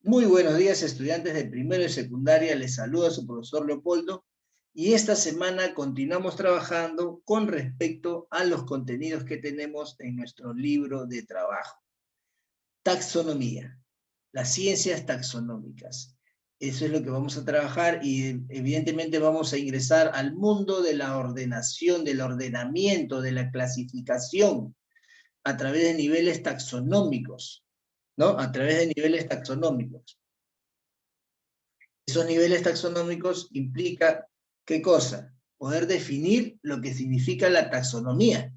Muy buenos días, estudiantes de primero y secundaria. Les saluda su profesor Leopoldo. Y esta semana continuamos trabajando con respecto a los contenidos que tenemos en nuestro libro de trabajo. Taxonomía, las ciencias taxonómicas. Eso es lo que vamos a trabajar y evidentemente vamos a ingresar al mundo de la ordenación, del ordenamiento, de la clasificación a través de niveles taxonómicos, ¿no? A través de niveles taxonómicos. Esos niveles taxonómicos implica, ¿qué cosa? Poder definir lo que significa la taxonomía.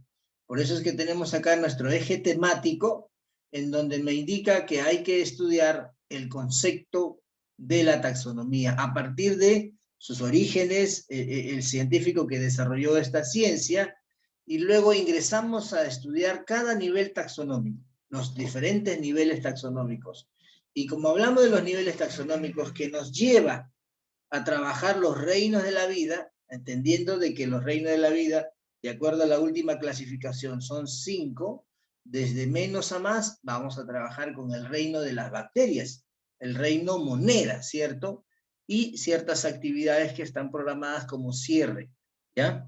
Por eso es que tenemos acá nuestro eje temático, en donde me indica que hay que estudiar el concepto de la taxonomía, a partir de sus orígenes, el científico que desarrolló esta ciencia, y luego ingresamos a estudiar cada nivel taxonómico, los diferentes niveles taxonómicos. Y como hablamos de los niveles taxonómicos que nos lleva a trabajar los reinos de la vida, entendiendo de que los reinos de la vida, de acuerdo a la última clasificación, son 5, desde menos a más, vamos a trabajar con el reino de las bacterias, el reino monera, ¿cierto? Y ciertas actividades que están programadas como cierre, ¿ya?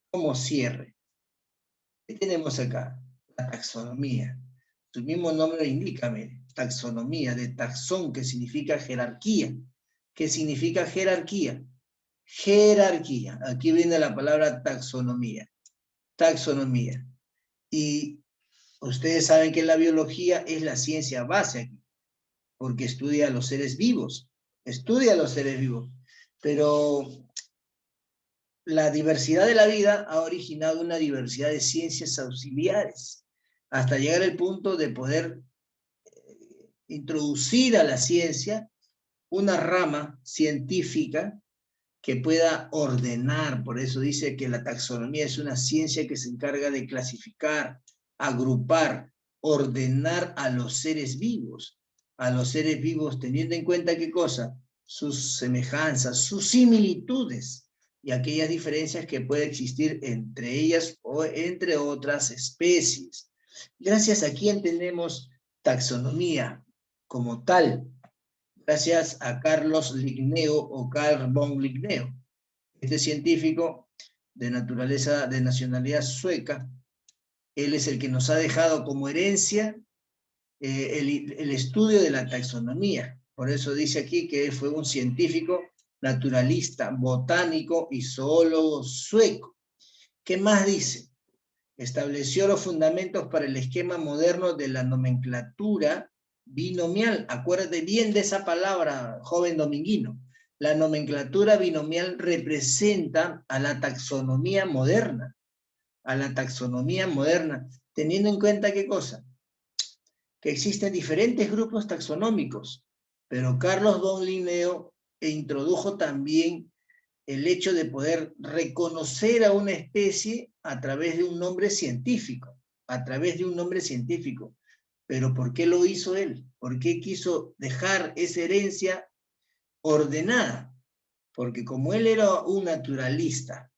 Como cierre. ¿Qué tenemos acá? La taxonomía. Su mismo nombre lo indica, mire, taxonomía, de taxón, que significa jerarquía. ¿Qué significa jerarquía? Jerarquía. Aquí viene la palabra taxonomía. Taxonomía. Y ustedes saben que la biología es la ciencia base aquí, porque estudia a los seres vivos. Estudia a los seres vivos. Pero la diversidad de la vida ha originado una diversidad de ciencias auxiliares, hasta llegar al punto de poder introducir a la ciencia una rama científica que pueda ordenar. Por eso dice que la taxonomía es una ciencia que se encarga de clasificar, agrupar, ordenar a los seres vivos. A los seres vivos teniendo en cuenta ¿qué cosa? Sus semejanzas, sus similitudes y aquellas diferencias que puede existir entre ellas o entre otras especies. Gracias a quién tenemos taxonomía como tal. Gracias a Carlos Linneo o Carl von Linneo. Este científico de naturaleza, de nacionalidad sueca, él es el que nos ha dejado como herencia el estudio de la taxonomía. Por eso dice aquí que fue un científico naturalista, botánico y zoólogo sueco. ¿Qué más dice? Estableció los fundamentos para el esquema moderno de la nomenclatura binomial. Acuérdate bien de esa palabra, joven dominguino. La nomenclatura binomial representa a la taxonomía moderna. A la taxonomía moderna. Teniendo en cuenta ¿qué cosa? Que existen diferentes grupos taxonómicos. Pero Carlos von Linneo introdujo también el hecho de poder reconocer a una especie a través de un nombre científico, a través de un nombre científico. Pero ¿por qué lo hizo él? ¿Por qué quiso dejar esa herencia ordenada? Porque como él era un naturalista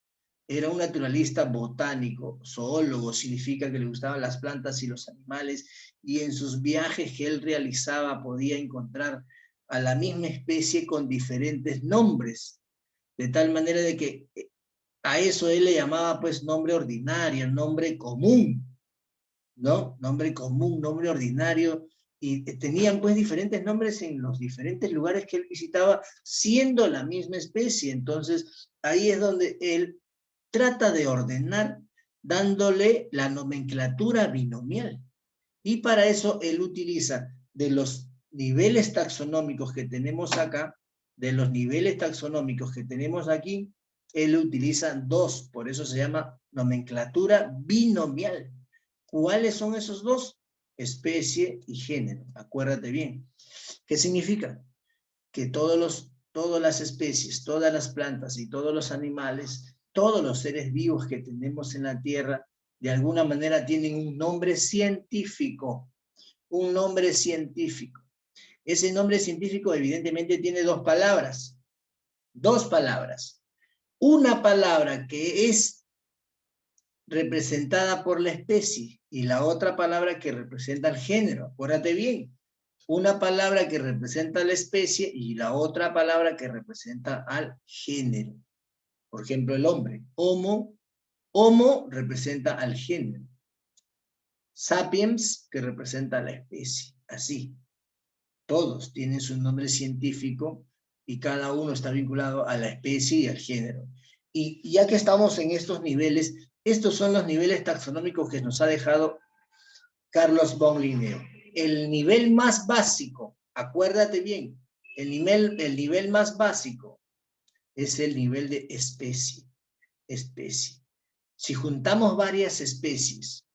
botánico, zoólogo, significa que le gustaban las plantas y los animales, y en sus viajes que él realizaba podía encontrar a la misma especie con diferentes nombres, de tal manera de que a eso él le llamaba pues nombre ordinario, nombre común, ¿no? Nombre común, nombre ordinario, y tenían pues diferentes nombres en los diferentes lugares que él visitaba, siendo la misma especie. Entonces ahí es donde él trata de ordenar, dándole la nomenclatura binomial. Y para eso él utiliza de los niveles taxonómicos que tenemos acá, de los niveles taxonómicos que tenemos aquí, él utiliza 2, por eso se llama nomenclatura binomial. ¿Cuáles son esos 2? Especie y género, acuérdate bien. ¿Qué significa? Que todas las especies, todas las plantas y todos los animales, todos los seres vivos que tenemos en la Tierra, de alguna manera tienen un nombre científico. Un nombre científico. Ese nombre científico evidentemente tiene 2 palabras. 2 palabras. Una palabra que es representada por la especie y la otra palabra que representa el género. Acuérdate bien. una palabra que representa a la especie y la otra palabra que representa al género. Por ejemplo, el hombre. Homo representa al género. Sapiens, que representa a la especie. Así. Todos tienen su nombre científico y cada uno está vinculado a la especie y al género. Y ya que estamos en estos niveles, estos son los niveles taxonómicos que nos ha dejado Carlos von Linneo. El nivel más básico, acuérdate bien, el nivel más básico es el nivel de especie. Si juntamos varias especies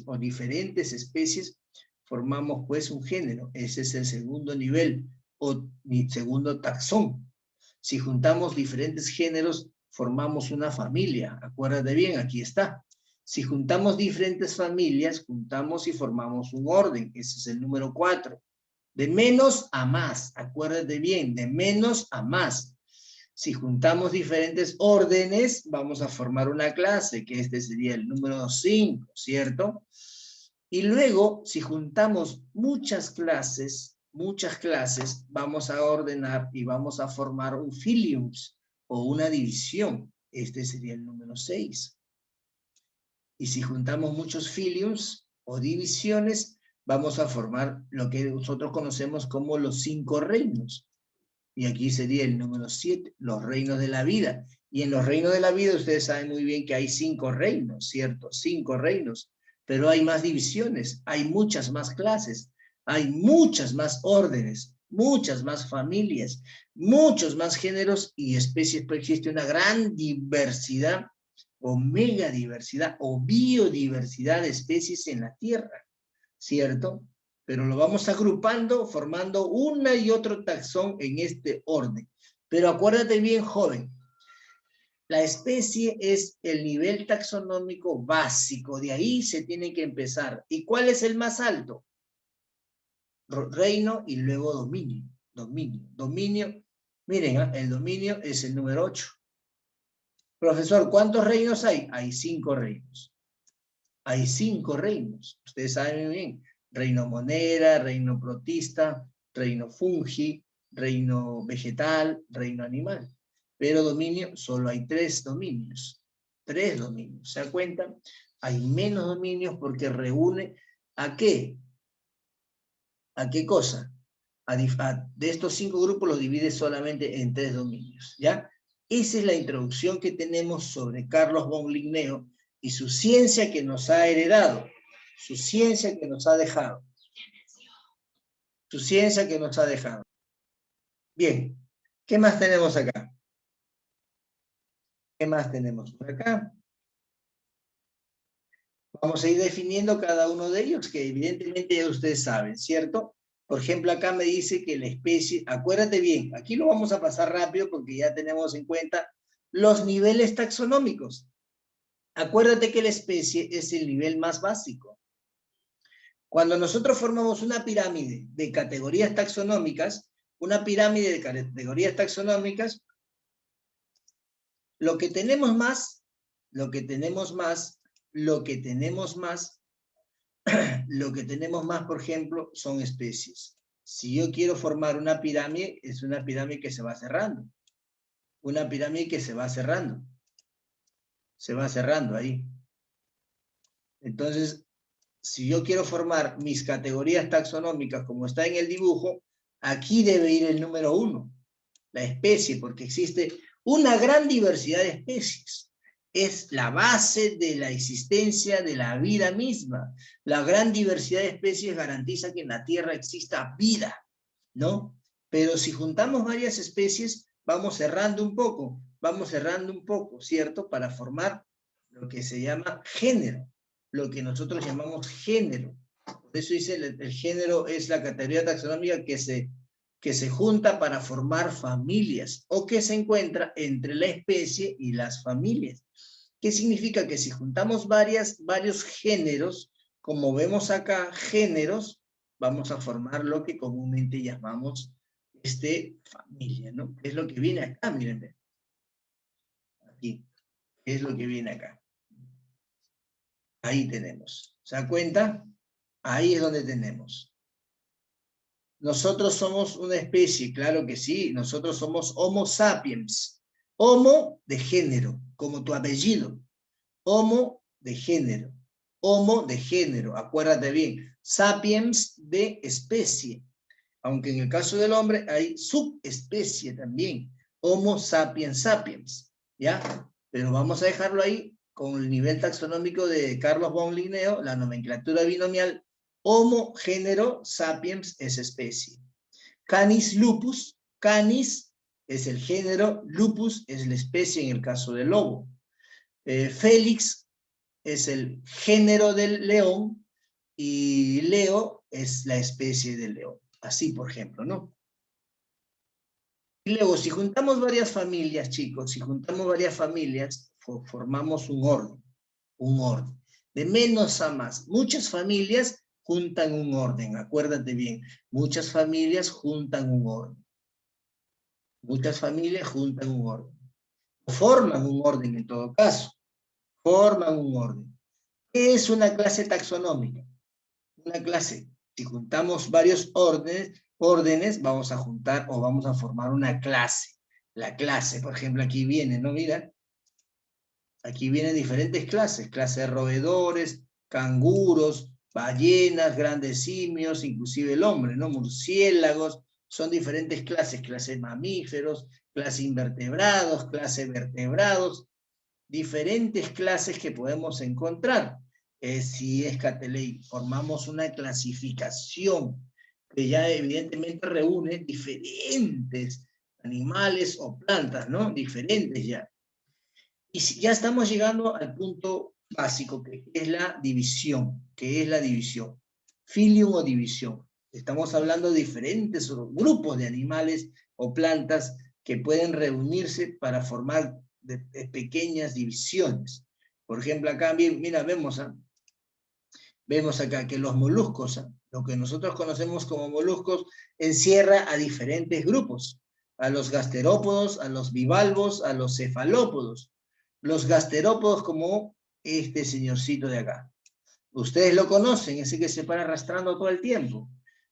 o diferentes especies, formamos pues un género. Ese es el segundo nivel o segundo taxón. Si juntamos diferentes géneros, formamos una familia. Acuérdate bien, aquí está. Si juntamos diferentes familias, juntamos y formamos un orden. Ese es el número 4. De menos a más. Acuérdate bien, de menos a más. Si juntamos diferentes órdenes, vamos a formar una clase, que este sería el número 5, ¿cierto? Y luego, si juntamos muchas clases, vamos a ordenar y vamos a formar un filiums o una división. Este sería el número 6. Y si juntamos muchos filiums o divisiones, vamos a formar lo que nosotros conocemos como los 5 reinos. Y aquí sería el número 7, los reinos de la vida. Y en los reinos de la vida ustedes saben muy bien que hay 5 reinos, ¿cierto? 5 reinos. Pero hay más divisiones, hay muchas más clases, hay muchas más órdenes, muchas más familias, muchos más géneros y especies, pues existe una gran diversidad o megadiversidad o biodiversidad de especies en la Tierra, ¿cierto? Pero lo vamos agrupando, formando una y otro taxón en este orden. Pero acuérdate bien, joven, la especie es el nivel taxonómico básico, de ahí se tiene que empezar. ¿Y cuál es el más alto? Reino y luego dominio. Dominio, miren, el dominio es el número 8. Profesor, ¿cuántos reinos hay? Hay 5 reinos. Hay 5 reinos. Ustedes saben muy bien. Reino monera, reino protista, reino fungi, reino vegetal, reino animal. Pero dominio, solo hay 3 dominios. 3 dominios. ¿Se dan cuenta? Hay menos dominios porque reúne ¿a qué? ¿A qué cosa? De estos 5 grupos los divide solamente en 3 dominios. ¿Ya? Esa es la introducción que tenemos sobre Carlos von Linneo y su ciencia que nos ha heredado. Su ciencia que nos ha dejado. Su ciencia que nos ha dejado. Bien, ¿qué más tenemos acá? ¿Qué más tenemos por acá? Vamos a ir definiendo cada uno de ellos, que evidentemente ya ustedes saben, ¿cierto? Por ejemplo, acá me dice que la especie, acuérdate bien, aquí lo vamos a pasar rápido porque ya tenemos en cuenta los niveles taxonómicos. Acuérdate que la especie es el nivel más básico. Cuando nosotros formamos una pirámide de categorías taxonómicas, lo que tenemos más, por ejemplo, son especies. Si yo quiero formar una pirámide, es una pirámide que se va cerrando. Una pirámide que se va cerrando. Se va cerrando ahí. Entonces, si yo quiero formar mis categorías taxonómicas como está en el dibujo, aquí debe ir el número 1, la especie, porque existe una gran diversidad de especies. Es la base de la existencia de la vida misma. La gran diversidad de especies garantiza que en la Tierra exista vida, ¿no? Pero si juntamos varias especies, vamos cerrando un poco, ¿cierto? Para formar lo que se llama género, lo que nosotros llamamos género. Por eso dice, el género es la categoría taxonómica que se junta para formar familias, o que se encuentra entre la especie y las familias. ¿Qué significa? Que si juntamos varios géneros, como vemos acá, géneros, vamos a formar lo que comúnmente llamamos familia, ¿no? Es lo que viene acá, miren. Aquí, es lo que viene acá. Ahí tenemos. ¿Se dan cuenta? Ahí es donde tenemos. nosotros somos una especie, claro que sí, nosotros somos Homo sapiens. Homo de género, como tu apellido. Homo de género. Homo de género, acuérdate bien. Sapiens de especie. Aunque en el caso del hombre hay subespecie también. Homo sapiens sapiens. ¿Ya? Pero vamos a dejarlo ahí con el nivel taxonómico de Carlos von Linneo, la nomenclatura binomial. Homo, género, sapiens es especie. Canis lupus, canis es el género, lupus es la especie en el caso del lobo. Félix es el género del león y Leo es la especie del león. Así, por ejemplo, ¿no? Y luego, si juntamos varias familias, chicos, si juntamos varias familias, formamos un orden. Un orden. De menos a más. Muchas familias juntan un orden, acuérdate bien. Muchas familias juntan un orden. Muchas familias juntan un orden. Forman un orden en todo caso. Forman un orden. ¿Qué es una clase taxonómica? Una clase, si juntamos varios órdenes, vamos a juntar o vamos a formar una clase. La clase, por ejemplo, aquí viene, ¿no? Mira, aquí vienen diferentes clases, clase de roedores, canguros, ballenas, grandes simios, inclusive el hombre, ¿no? Murciélagos, son diferentes clases, clase de mamíferos, clase invertebrados, clase de vertebrados, diferentes clases que podemos encontrar. Si es Cateley, formamos una clasificación que ya evidentemente reúne diferentes animales o plantas, ¿no? Diferentes ya. Y ya estamos llegando al punto básico, que es la división. ¿Qué es la división? Filium o división. Estamos hablando de diferentes grupos de animales o plantas que pueden reunirse para formar de pequeñas divisiones. Por ejemplo, acá, mira, vemos acá que los moluscos, lo que nosotros conocemos como moluscos, encierra a diferentes grupos. A los gasterópodos, a los bivalvos, a los cefalópodos. Los gasterópodos como este señorcito de acá. Ustedes lo conocen, ese que se para arrastrando todo el tiempo.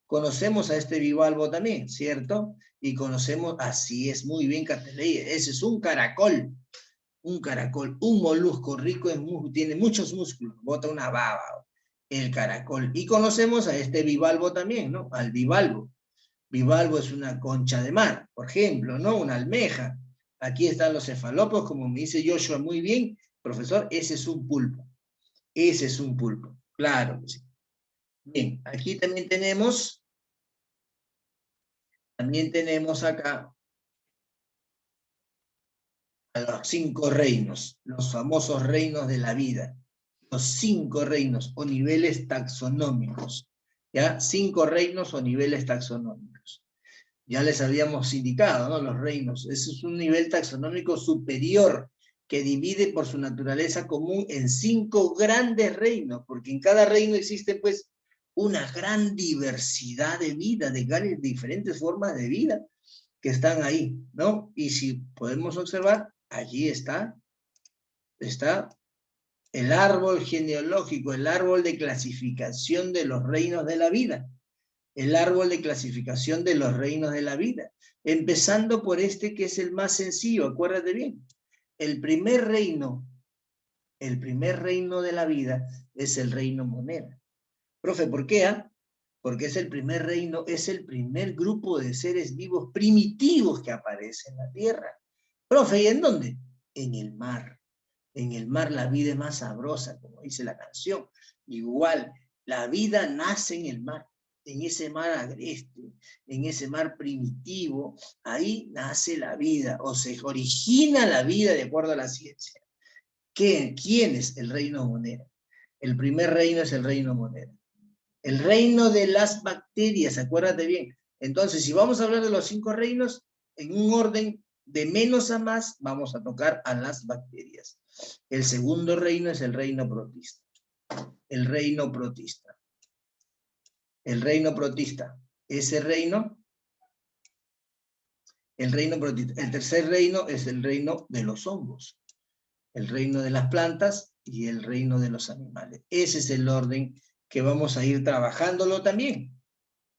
Conocemos a este bivalvo también, ¿cierto? Y conocemos, así es, muy bien, Cateley, ese es un caracol, un molusco rico en tiene muchos músculos, bota una baba, el caracol. Y conocemos a este bivalvo también, ¿no? Al bivalvo. Bivalvo es una concha de mar, por ejemplo, ¿no? Una almeja. Aquí están los cefalópodos, como me dice Joshua muy bien, profesor, ese es un pulpo. Ese es un pulpo, claro que sí. Bien, aquí también tenemos acá a los 5 reinos, los famosos reinos de la vida. Los 5 reinos o niveles taxonómicos. ¿Ya? 5 reinos o niveles taxonómicos. Ya les habíamos indicado, ¿no? Los reinos. Ese es un nivel taxonómico superior que divide por su naturaleza común en 5 grandes reinos, porque en cada reino existe, pues, una gran diversidad de vida, de diferentes formas de vida que están ahí, ¿no? Y si podemos observar, allí está el árbol genealógico, el árbol de clasificación de los reinos de la vida, el árbol de clasificación de los reinos de la vida, empezando por este que es el más sencillo, acuérdate bien, el primer reino de la vida es el reino monera. Profe, ¿por qué? Porque es el primer reino, es el primer grupo de seres vivos primitivos que aparece en la tierra. Profe, ¿y en dónde? En el mar. En el mar la vida es más sabrosa, como dice la canción. Igual, la vida nace en el mar, en ese mar agreste, en ese mar primitivo, ahí nace la vida, o se origina la vida de acuerdo a la ciencia. ¿Quién es el reino monera? El primer reino es el reino monera. El reino de las bacterias, acuérdate bien. Entonces, si vamos a hablar de los 5 reinos, en un orden de menos a más, vamos a tocar a las bacterias. El segundo reino es el reino protista. El reino protista. El reino protista. Ese reino, el reino protista. El tercer reino es el reino de los hongos. El reino de las plantas y el reino de los animales. Ese es el orden que vamos a ir trabajándolo también.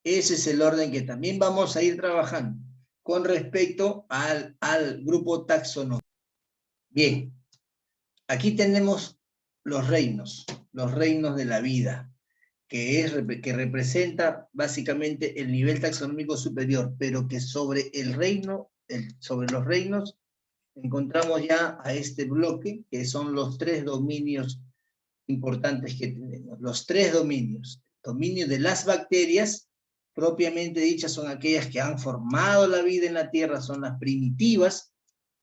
Ese es el orden que también vamos a ir trabajando con respecto al grupo taxonómico. Bien, aquí tenemos los reinos de la vida, que representa básicamente el nivel taxonómico superior, pero que sobre sobre los reinos encontramos ya a este bloque, que son los 3 dominios importantes que tenemos. Los 3 dominios. Dominio de las bacterias, propiamente dichas, son aquellas que han formado la vida en la Tierra, son las primitivas.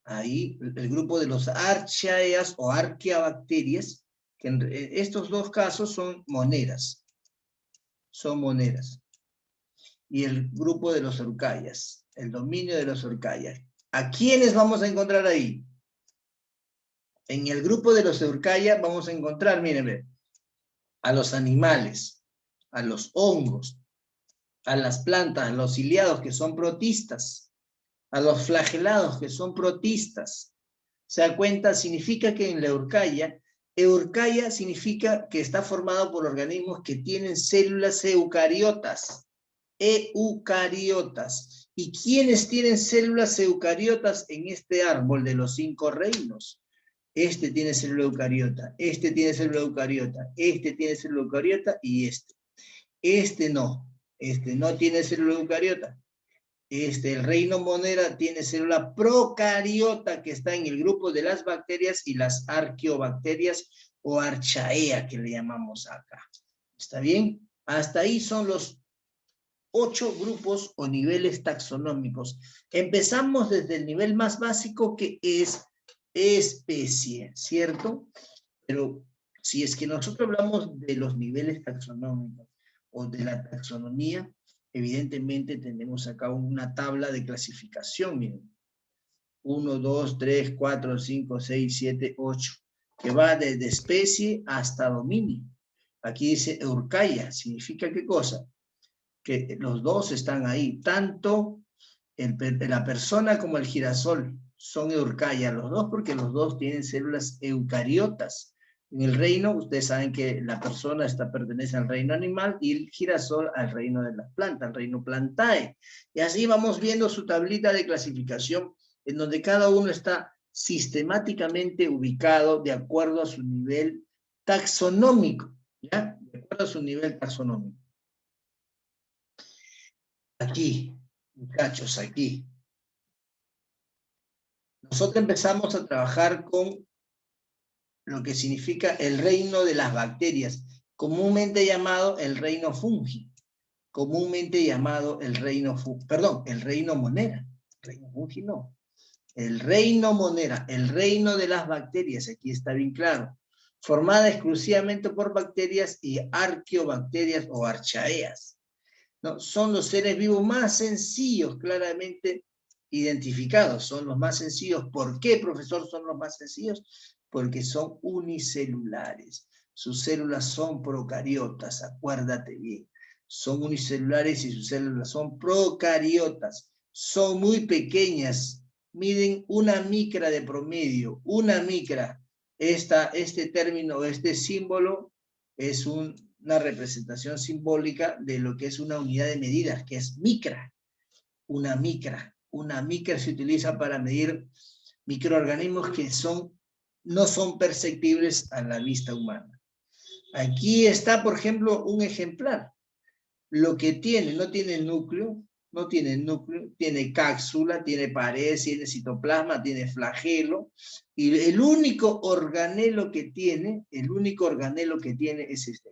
Ahí el grupo de los archaeas o arqueabacterias, que en estos dos casos son monedas. Son monedas. Y el grupo de los Eurcayas, el dominio de los Eurcayas. ¿A quiénes vamos a encontrar ahí? En el grupo de los Eurcayas vamos a encontrar, miren, a los animales, a los hongos, a las plantas, a los ciliados que son protistas, a los flagelados que son protistas. ¿Se da cuenta? Significa que en la Eurcaria significa que está formado por organismos que tienen células eucariotas. Eucariotas. ¿Y quiénes tienen células eucariotas en este árbol de los 5 reinos? Este tiene célula eucariota, este tiene célula eucariota, este tiene célula eucariota y este. Este no tiene célula eucariota. El reino monera tiene célula procariota que está en el grupo de las bacterias y las arqueobacterias o archaea que le llamamos acá. ¿Está bien? Hasta ahí son los 8 grupos o niveles taxonómicos. Empezamos desde el nivel más básico que es especie, ¿cierto? Pero si es que nosotros hablamos de los niveles taxonómicos o de la taxonomía, evidentemente tenemos acá una tabla de clasificación, miren. 1, 2, 3, 4, 5, 6, 7, 8, que va desde especie hasta dominio. Aquí dice Eurcaria, ¿significa qué cosa? Que los dos están ahí, tanto la persona como el girasol son Eurcaria, los dos, porque los dos tienen células eucariotas. En el reino, ustedes saben que la persona pertenece al reino animal y el girasol al reino de las plantas, al reino Plantae. Y así vamos viendo su tablita de clasificación, en donde cada uno está sistemáticamente ubicado de acuerdo a su nivel taxonómico, ¿ya? De acuerdo a su nivel taxonómico. Aquí, muchachos, aquí. Nosotros empezamos a trabajar con lo que significa el reino de las bacterias, comúnmente llamado el reino fungi, comúnmente llamado el reino monera. Reino fungi no. El reino monera, el reino de las bacterias, aquí está bien claro, formada exclusivamente por bacterias y arqueobacterias o archaeas. ¿No? Son los seres vivos más sencillos, claramente identificados, son los más sencillos. ¿Por qué, profesor, son los más sencillos? Porque son unicelulares. Sus células son procariotas, acuérdate bien. Son unicelulares y sus células son procariotas. Son muy pequeñas, miden 1 micra de promedio, 1 micra. Este término, este símbolo es una representación simbólica de lo que es una unidad de medidas, que es micra. Una micra. Una micra se utiliza para medir microorganismos que no son perceptibles a la vista humana. Aquí está, por ejemplo, un ejemplar. Lo que tiene, no tiene núcleo, tiene cápsula, tiene pared, tiene citoplasma, tiene flagelo, y el único organelo que tiene es este.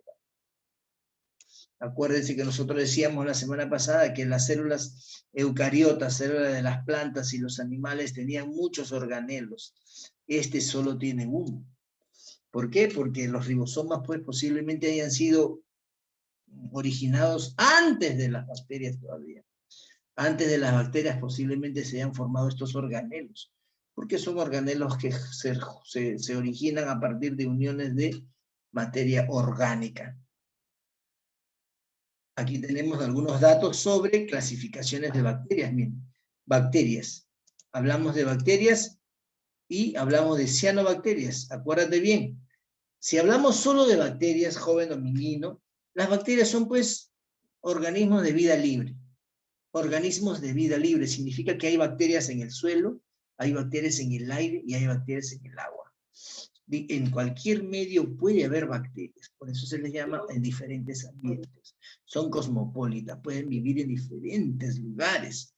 Acuérdense que nosotros decíamos la semana pasada que las células eucariotas, células de las plantas y los animales tenían muchos organelos. Este solo tiene uno. ¿Por qué? Porque los ribosomas pues posiblemente hayan sido originados antes de las bacterias todavía. Antes de las bacterias posiblemente se hayan formado estos organelos. Porque son organelos que se originan a partir de uniones de materia orgánica. Aquí tenemos algunos datos sobre clasificaciones de bacterias. Miren, bacterias. Hablamos de bacterias y hablamos de cianobacterias. Acuérdate bien. Si hablamos solo de bacterias, joven o menino, las bacterias son pues organismos de vida libre. Organismos de vida libre significa que hay bacterias en el suelo, hay bacterias en el aire y hay bacterias en el agua. En cualquier medio puede haber bacterias, por eso se les llama en diferentes ambientes. Son cosmopolitas, pueden vivir en diferentes lugares.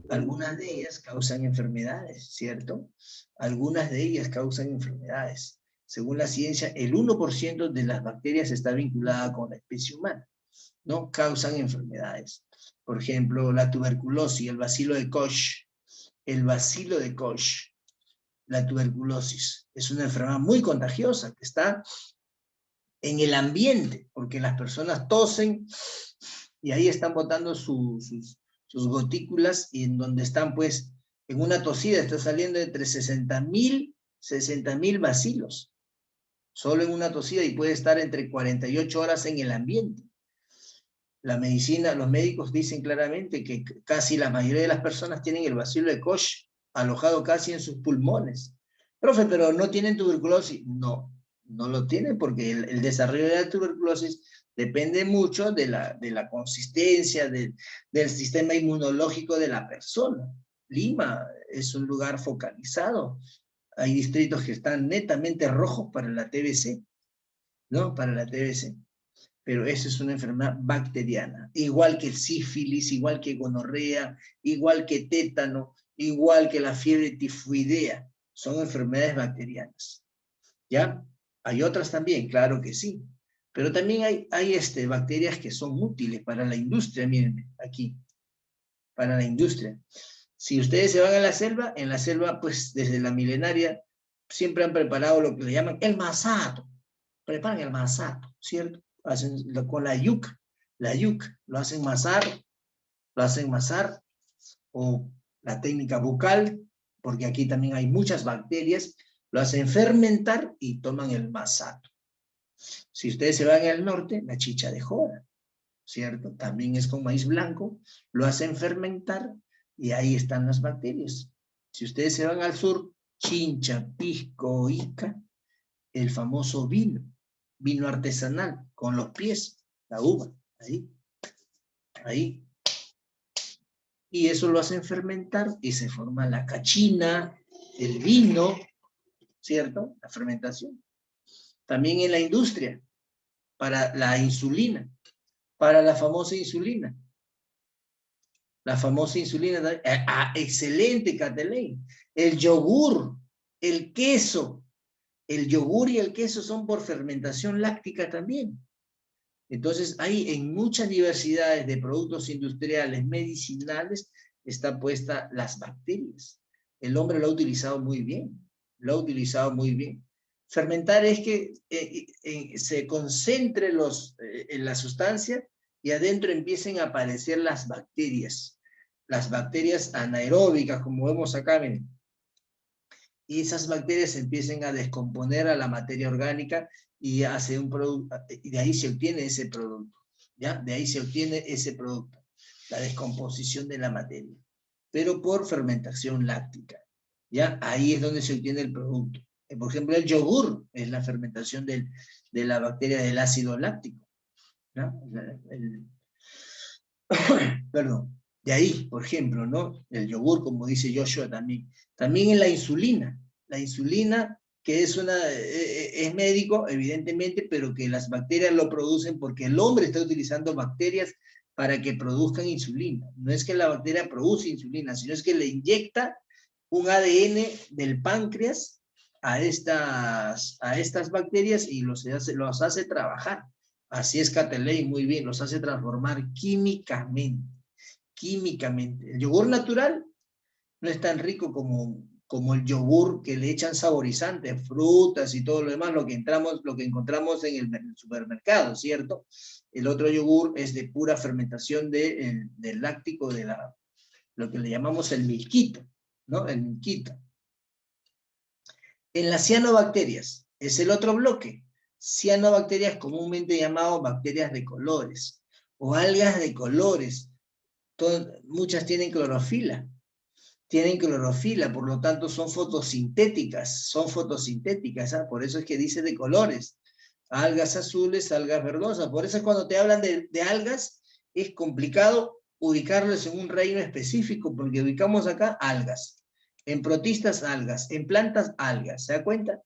Algunas de ellas causan enfermedades, ¿cierto? Algunas de ellas causan enfermedades. Según la ciencia, el 1% de las bacterias está vinculada con la especie humana, ¿no? Causan enfermedades. Por ejemplo, la tuberculosis, el bacilo de Koch. El bacilo de Koch, la tuberculosis, es una enfermedad muy contagiosa que está en el ambiente, porque las personas tosen y ahí están botando sus gotículas, y en donde están, pues, en una tosida está saliendo entre 60.000 bacilos, solo en una tosida, y puede estar entre 48 horas en el ambiente. La medicina, los médicos dicen claramente que casi la mayoría de las personas tienen el bacilo de Koch alojado casi en sus pulmones. Profe, pero ¿no tienen tuberculosis? No, no lo tienen, porque el desarrollo de la tuberculosis depende mucho de la consistencia del sistema inmunológico de la persona. Lima es un lugar focalizado. Hay distritos que están netamente rojos para la TBC, ¿no? Para la TBC. Pero eso es una enfermedad bacteriana, igual que el sífilis, igual que gonorrea, igual que tétano, igual que la fiebre tifoidea, son enfermedades bacterianas. ¿Ya? Hay otras también, claro que sí, pero también hay bacterias que son útiles para la industria, miren, aquí, para la industria. Si ustedes se van a la selva, en la selva, pues desde la milenaria, siempre han preparado lo que le llaman el masato, preparan el masato, ¿cierto? Hacen con la yuca, lo hacen masar, o la técnica bucal, porque aquí también hay muchas bacterias, lo hacen fermentar y toman el masato. Si ustedes se van al norte, la chicha de jora, ¿cierto? También es con maíz blanco, lo hacen fermentar y ahí están las bacterias. Si ustedes se van al sur, chincha, pisco, ica, el famoso vino artesanal, con los pies, la uva, ahí. Y eso lo hacen fermentar y se forma la cachina, el vino, ¿cierto? La fermentación. También en la industria, para la insulina, para la famosa insulina. La famosa insulina, excelente, Catelain. El yogur, el queso. El yogur y el queso son por fermentación láctica también. Entonces, hay en muchas diversidades de productos industriales, medicinales, está puesta las bacterias. El hombre lo ha utilizado muy bien, Fermentar es que se concentre en la sustancia y adentro empiecen a aparecer las bacterias anaeróbicas, como vemos acá, miren. Y esas bacterias empiecen a descomponer a la materia orgánica y hace un producto, y de ahí se obtiene ese producto, ¿ya? De ahí se obtiene ese producto, la descomposición de la materia, pero por fermentación láctica, ¿ya? Ahí es donde se obtiene el producto. Por ejemplo, el yogur es la fermentación de la bacteria del ácido láctico, ¿ya? Perdón. De ahí, por ejemplo, ¿no? El yogur, como dice Joshua también. También en la insulina. La insulina, que es médico, evidentemente, pero que las bacterias lo producen porque el hombre está utilizando bacterias para que produzcan insulina. No es que la bacteria produce insulina, sino es que le inyecta un ADN del páncreas a estas bacterias y los hace trabajar. Así es Catelain, muy bien, los hace transformar químicamente. El yogur natural no es tan rico como el yogur que le echan saborizantes, frutas y todo lo demás, lo que encontramos en el supermercado, ¿cierto? El otro yogur es de pura fermentación del láctico, lo que le llamamos el milquito, ¿no? El milquito. En las cianobacterias, es el otro bloque. Cianobacterias comúnmente llamadas bacterias de colores, o algas de colores. Muchas tienen clorofila, por lo tanto son fotosintéticas, por eso es que dice de colores, algas azules, algas verdosas, por eso es cuando te hablan de algas, es complicado ubicarlos en un reino específico, porque ubicamos acá algas, en protistas algas, en plantas algas, ¿se da cuenta?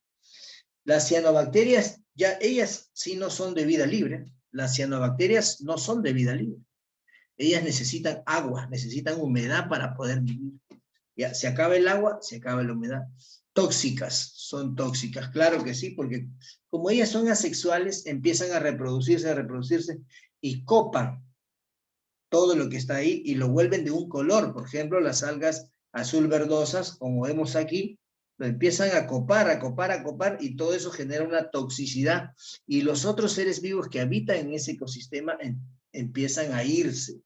Las cianobacterias, ya ellas sí no son de vida libre, las cianobacterias no son de vida libre, ellas necesitan agua, necesitan humedad para poder vivir. Ya, se acaba el agua, se acaba la humedad. Tóxicas, son tóxicas, claro que sí, porque como ellas son asexuales, empiezan a reproducirse, y copan todo lo que está ahí y lo vuelven de un color. Por ejemplo, las algas azul verdosas, como vemos aquí, lo empiezan a copar, y todo eso genera una toxicidad. Y los otros seres vivos que habitan en ese ecosistema empiezan a irse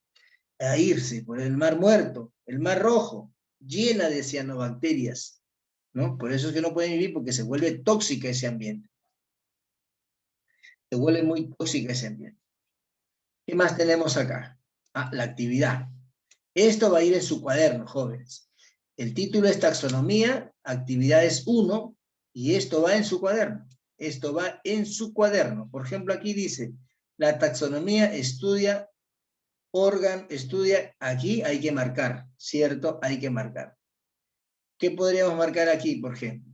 por el mar muerto, el mar rojo, llena de cianobacterias, ¿no? Por eso es que no pueden vivir, porque se vuelve tóxica ese ambiente. Se vuelve muy tóxica ese ambiente. ¿Qué más tenemos acá? Ah, la actividad. Esto va a ir en su cuaderno, jóvenes. El título es Taxonomía, Actividades 1, y esto va en su cuaderno. Esto va en su cuaderno. Por ejemplo, aquí dice, la taxonomía estudia, aquí hay que marcar, ¿cierto? Hay que marcar. ¿Qué podríamos marcar aquí, por ejemplo?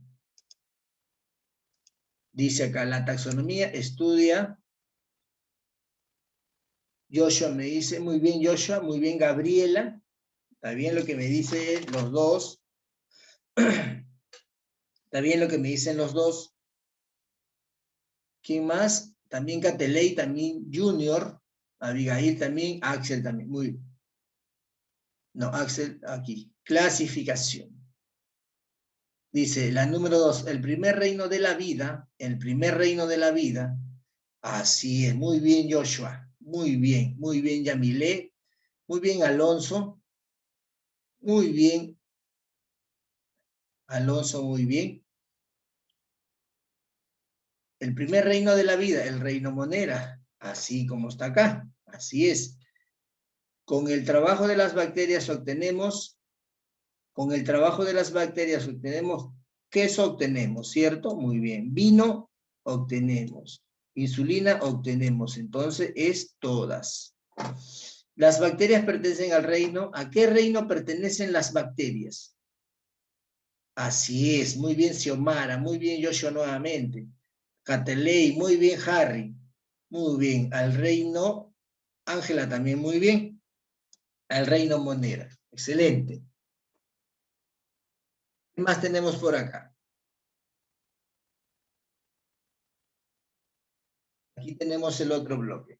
Dice acá, la taxonomía estudia, Joshua me dice, muy bien Joshua, muy bien Gabriela, está bien lo que me dicen los dos, está bien lo que me dicen los dos. ¿Quién más? También Cateley, también Junior, Abigail también, Axel también, muy bien. No, Axel aquí, clasificación. Dice, la número 2, el primer reino de la vida, así es, muy bien Joshua, muy bien Yamilé, muy bien Alonso, muy bien Alonso, muy bien. El primer reino de la vida, el reino monera, así como está acá, así es. Con el trabajo de las bacterias obtenemos, queso obtenemos, ¿cierto? Muy bien. Vino obtenemos. Insulina obtenemos. Entonces es todas. Las bacterias pertenecen al reino. ¿A qué reino pertenecen las bacterias? Así es. Muy bien, Xiomara. Muy bien, Joshua nuevamente. Cateley. Muy bien, Harry. Muy bien. Al reino. Ángela también muy bien. Al reino monera. Excelente. ¿Qué más tenemos por acá? Aquí tenemos el otro bloque.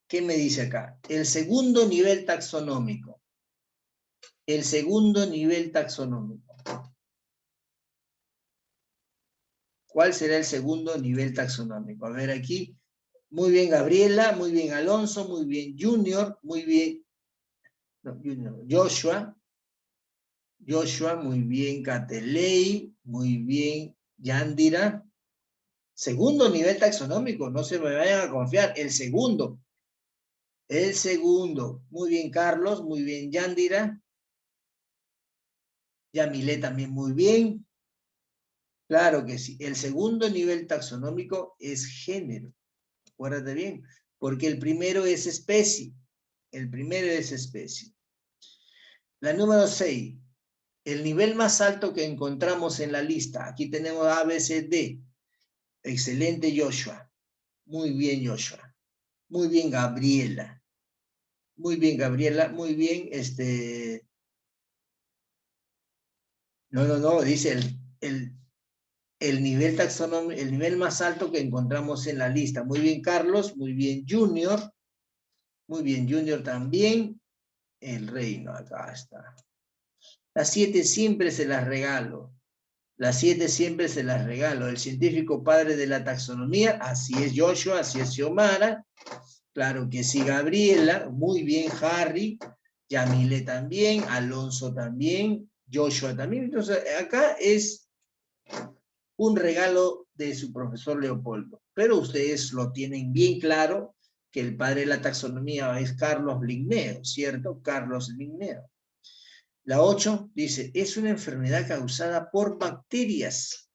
¿Qué me dice acá? El segundo nivel taxonómico. El segundo nivel taxonómico. ¿Cuál será el segundo nivel taxonómico? A ver aquí. Muy bien Gabriela, muy bien Alonso, muy bien Junior, muy bien Joshua. Joshua, muy bien Cateley, muy bien Yandira. Segundo nivel taxonómico, no se me vayan a confiar. El segundo. Muy bien Carlos, muy bien Yandira. Yamilé también muy bien. Claro que sí. El segundo nivel taxonómico es género. Acuérdate bien. Porque el primero es especie. La número 6. El nivel más alto que encontramos en la lista. Aquí tenemos A, B, C, D. Excelente, Joshua. Muy bien, Joshua. Muy bien, Gabriela. Muy bien, Gabriela. Muy bien, No. Dice el nivel taxonómico, el nivel más alto que encontramos en la lista. Muy bien, Carlos. Muy bien, Junior. Muy bien, Junior también. El reino, acá está. Las 7 siempre se las regalo. Las 7 siempre se las regalo. El científico padre de la taxonomía, así es Joshua, así es Xiomara. Claro que sí, Gabriela. Muy bien, Harry. Yamile también. Alonso también. Joshua también. Entonces, acá es un regalo de su profesor Leopoldo. Pero ustedes lo tienen bien claro, que el padre de la taxonomía es Carlos Linneo, ¿cierto? Carlos Linneo. La 8 dice, es una enfermedad causada por bacterias.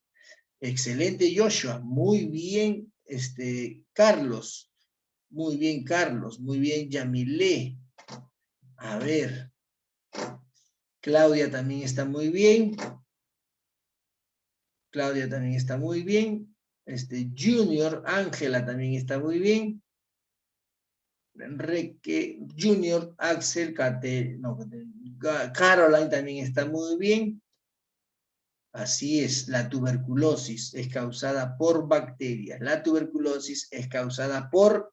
Excelente, Joshua. Muy bien, Carlos. Muy bien, Carlos. Muy bien, Yamilé. A ver. Claudia también está muy bien. Claudia también está muy bien. Junior, Ángela también está muy bien. Enrique, Junior, Axel, Caroline también está muy bien. Así es, la tuberculosis es causada por bacterias. La tuberculosis es causada por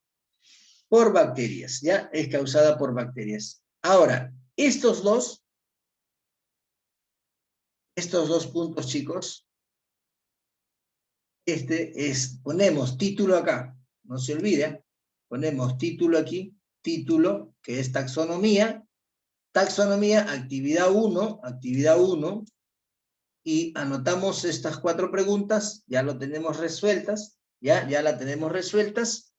bacterias, ¿ya? Es causada por bacterias. Ahora, estos dos puntos, chicos, ponemos título acá, no se olvide, ponemos título aquí, título, que es taxonomía, actividad 1, y anotamos estas 4 preguntas, ya lo tenemos resueltas, ya la tenemos resueltas,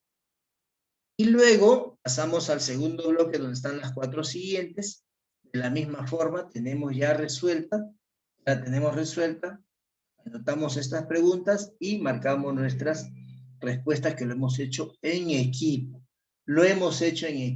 y luego pasamos al segundo bloque donde están las 4 siguientes, de la misma forma tenemos ya resuelta, anotamos estas preguntas y marcamos nuestras respuestas que lo hemos hecho en equipo. Lo hemos hecho en equipo.